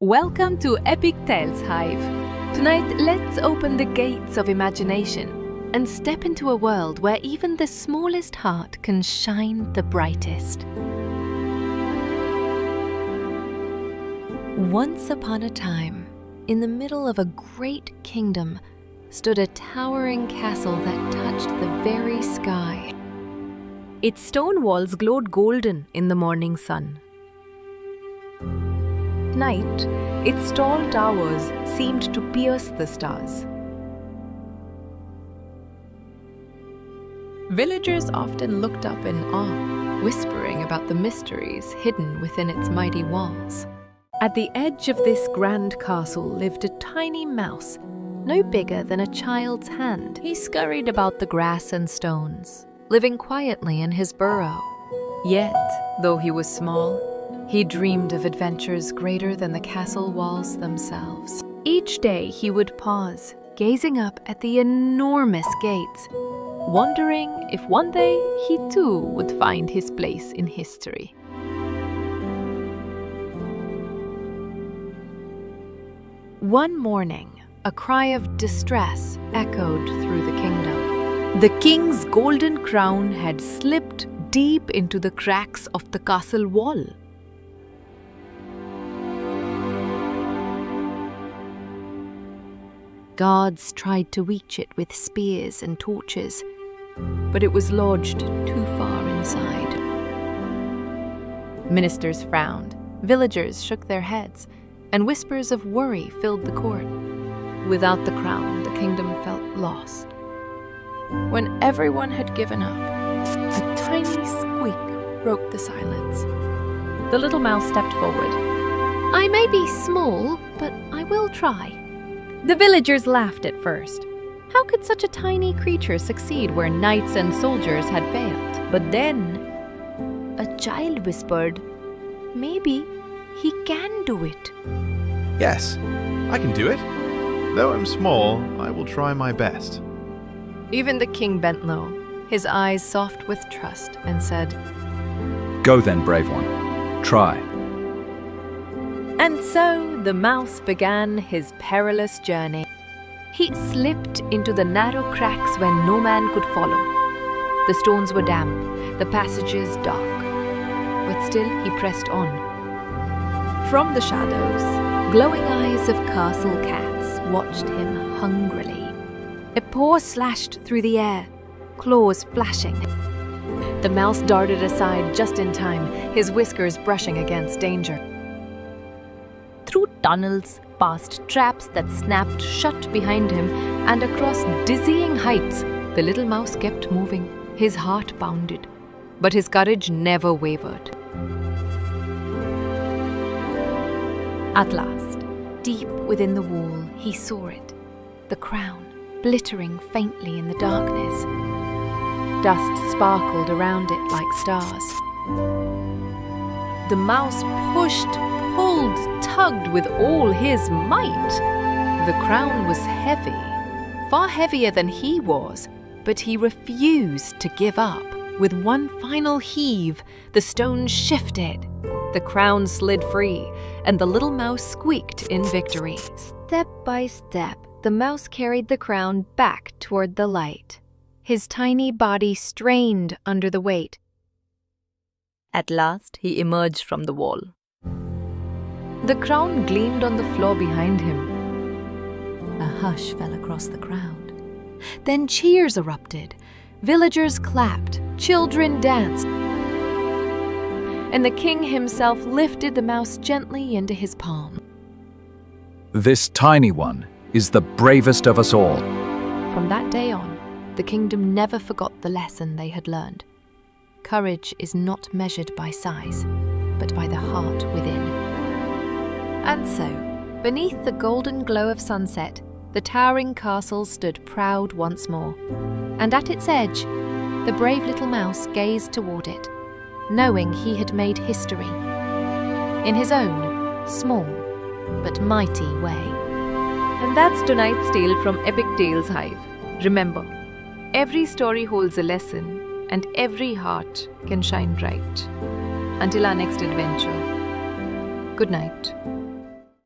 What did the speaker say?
Welcome to Epic Tales Hive. Tonight, let's open the gates of imagination and step into a world where even the smallest heart can shine the brightest. Once upon a time, in the middle of a great kingdom, stood a towering castle that touched the very sky. Its stone walls glowed golden in the morning sun. At night, its tall towers seemed to pierce the stars. Villagers often looked up in awe, whispering about the mysteries hidden within its mighty walls. At the edge of this grand castle lived a tiny mouse, no bigger than a child's hand. He scurried about the grass and stones, living quietly in his burrow. Yet, though he was small, he dreamed of adventures greater than the castle walls themselves. Each day he would pause, gazing up at the enormous gates, wondering if one day he too would find his place in history. One morning, a cry of distress echoed through the kingdom. The king's golden crown had slipped deep into the cracks of the castle wall. Guards tried to reach it with spears and torches, but it was lodged too far inside. Ministers frowned, villagers shook their heads, and whispers of worry filled the court. Without the crown, the kingdom felt lost. When everyone had given up, a tiny squeak broke the silence. The little mouse stepped forward. "I may be small, but I will try." The villagers laughed at first. How could such a tiny creature succeed where knights and soldiers had failed? But then, a child whispered, "Maybe he can do it." Yes, I can do it. Though I'm small, I will try my best. Even the king bent low, his eyes soft with trust, and said, "Go then, brave one. Try." And so the mouse began his perilous journey. He slipped into the narrow cracks where no man could follow. The stones were damp, the passages dark, but still he pressed on. From the shadows, glowing eyes of castle cats watched him hungrily. A paw slashed through the air, claws flashing. The mouse darted aside just in time, his whiskers brushing against danger. Through tunnels, past traps that snapped shut behind him, and across dizzying heights, the little mouse kept moving. His heart pounded, but his courage never wavered. At last, deep within the wall, he saw it, the crown, glittering faintly in the darkness. Dust sparkled around it like stars. The mouse pushed, pulled, tugged with all his might. The crown was heavy, far heavier than he was, but he refused to give up. With one final heave, the stone shifted. The crown slid free, and the little mouse squeaked in victory. Step by step, the mouse carried the crown back toward the light. His tiny body strained under the weight. At last, he emerged from the wall. The crown gleamed on the floor behind him. A hush fell across the crowd. Then cheers erupted. Villagers clapped, children danced, and the king himself lifted the mouse gently into his palm. This tiny one is the bravest of us all. From that day on, the kingdom never forgot the lesson they had learned. Courage is not measured by size, but by the heart within. And so, beneath the golden glow of sunset, the towering castle stood proud once more. And at its edge, the brave little mouse gazed toward it, knowing he had made history. In his own, small, but mighty way. And that's tonight's tale from Epic Tales Hive. Remember, every story holds a lesson, and every heart can shine bright. Until our next adventure, good night.